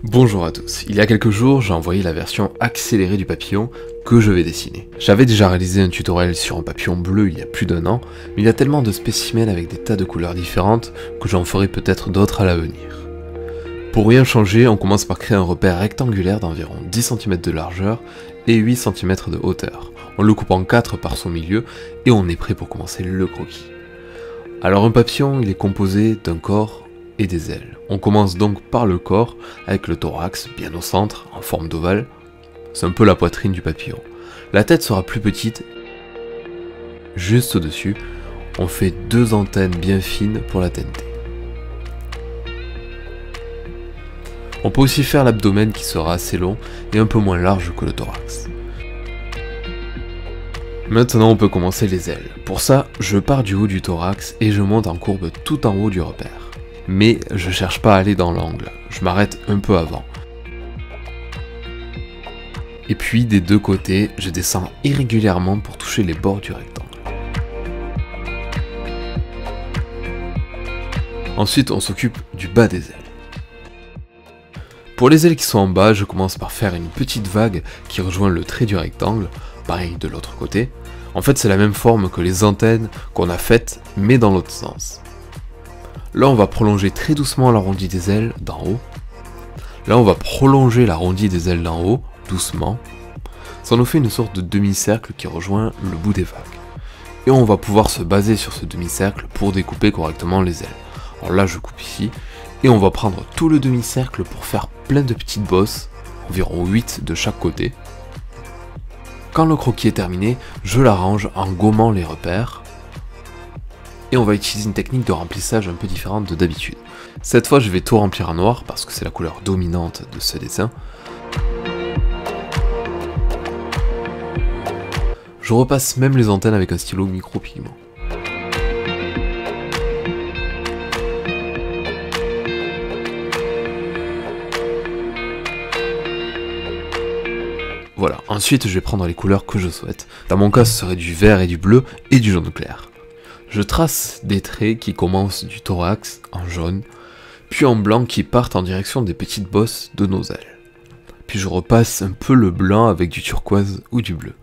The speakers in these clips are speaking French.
Bonjour à tous, il y a quelques jours j'ai envoyé la version accélérée du papillon que je vais dessiner. J'avais déjà réalisé un tutoriel sur un papillon bleu il y a plus d'1 an, mais il y a tellement de spécimens avec des tas de couleurs différentes que j'en ferai peut-être d'autres à l'avenir. Pour rien changer, on commence par créer un repère rectangulaire d'environ 10 cm de largeur et 8 cm de hauteur. On le coupe en 4 par son milieu et on est prêt pour commencer le croquis. Alors un papillon, il est composé d'un corps et des ailes. On commence donc par le corps, avec le thorax bien au centre, en forme d'ovale. C'est un peu la poitrine du papillon. La tête sera plus petite. Juste au-dessus, on fait 2 antennes bien fines pour la tenter. On peut aussi faire l'abdomen qui sera assez long et un peu moins large que le thorax. Maintenant on peut commencer les ailes. Pour ça, je pars du haut du thorax et je monte en courbe tout en haut du repère. Mais je cherche pas à aller dans l'angle, je m'arrête un peu avant. Et puis des deux côtés, je descends irrégulièrement pour toucher les bords du rectangle. Ensuite, on s'occupe du bas des ailes. Pour les ailes qui sont en bas, je commence par faire une petite vague qui rejoint le trait du rectangle, pareil de l'autre côté. En fait, c'est la même forme que les antennes qu'on a faites, mais dans l'autre sens. Là, on va prolonger très doucement l'arrondi des ailes d'en haut. Là, on va prolonger l'arrondi des ailes d'en haut, doucement. Ça nous fait une sorte de demi-cercle qui rejoint le bout des vagues. Et on va pouvoir se baser sur ce demi-cercle pour découper correctement les ailes. Alors là, je coupe ici. Et on va prendre tout le demi-cercle pour faire plein de petites bosses, environ 8 de chaque côté. Quand le croquis est terminé, je l'arrange en gommant les repères. Et on va utiliser une technique de remplissage un peu différente de d'habitude. Cette fois, je vais tout remplir en noir parce que c'est la couleur dominante de ce dessin. Je repasse même les antennes avec un stylo micro-pigment. Voilà, ensuite je vais prendre les couleurs que je souhaite. Dans mon cas, ce serait du vert et du bleu et du jaune clair. Je trace des traits qui commencent du thorax en jaune, puis en blanc qui partent en direction des petites bosses de nos ailes. Puis je repasse un peu le blanc avec du turquoise ou du bleu.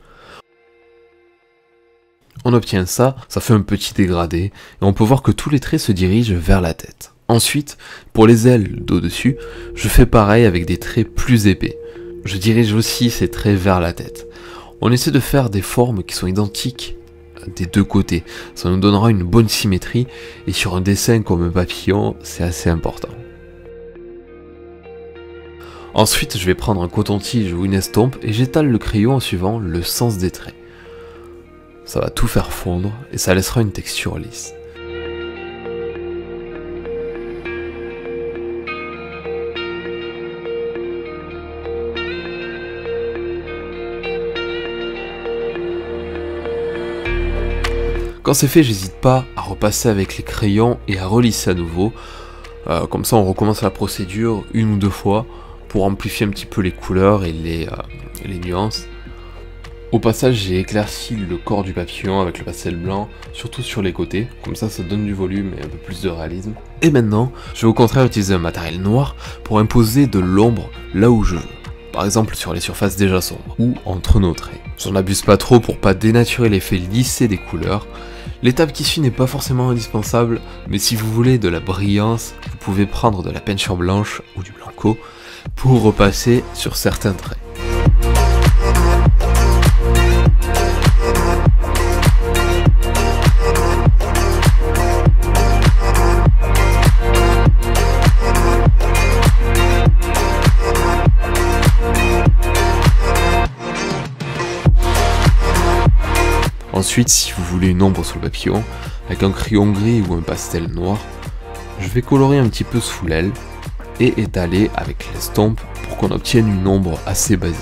On obtient ça, ça fait un petit dégradé, et on peut voir que tous les traits se dirigent vers la tête. Ensuite, pour les ailes d'au-dessus, je fais pareil avec des traits plus épais. Je dirige aussi ces traits vers la tête. On essaie de faire des formes qui sont identiques des deux côtés. Ça nous donnera une bonne symétrie et sur un dessin comme un papillon, c'est assez important. Ensuite, je vais prendre un coton-tige ou une estompe et j'étale le crayon en suivant le sens des traits. Ça va tout faire fondre et ça laissera une texture lisse. Quand c'est fait, j'hésite pas à repasser avec les crayons et à relisser à nouveau. Comme ça, on recommence la procédure 1 ou 2 fois pour amplifier un petit peu les couleurs et les nuances. Au passage, j'ai éclairci le corps du papillon avec le pastel blanc, surtout sur les côtés. Comme ça donne du volume et un peu plus de réalisme. Et maintenant, je vais au contraire utiliser un matériel noir pour imposer de l'ombre là où je veux. Par exemple sur les surfaces déjà sombres, ou entre nos traits. J'en abuse pas trop pour pas dénaturer l'effet lissé des couleurs. L'étape qui suit n'est pas forcément indispensable, mais si vous voulez de la brillance, vous pouvez prendre de la peinture blanche ou du blanco pour repasser sur certains traits. Ensuite, si vous voulez une ombre sur le papillon, avec un crayon gris ou un pastel noir, je vais colorer un petit peu sous l'aile et étaler avec l'estompe pour qu'on obtienne une ombre assez basique.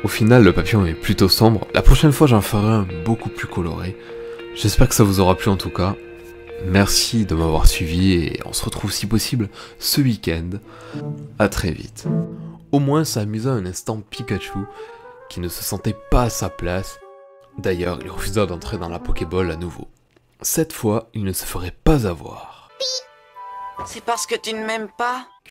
Au final, le papillon est plutôt sombre. La prochaine fois, j'en ferai un beaucoup plus coloré. J'espère que ça vous aura plu en tout cas. Merci de m'avoir suivi et on se retrouve si possible ce week-end. À très vite. Au moins, ça amusa un instant Pikachu qui ne se sentait pas à sa place. D'ailleurs, il refusa d'entrer dans la Pokéball à nouveau. Cette fois, il ne se ferait pas avoir. C'est parce que tu ne m'aimes pas?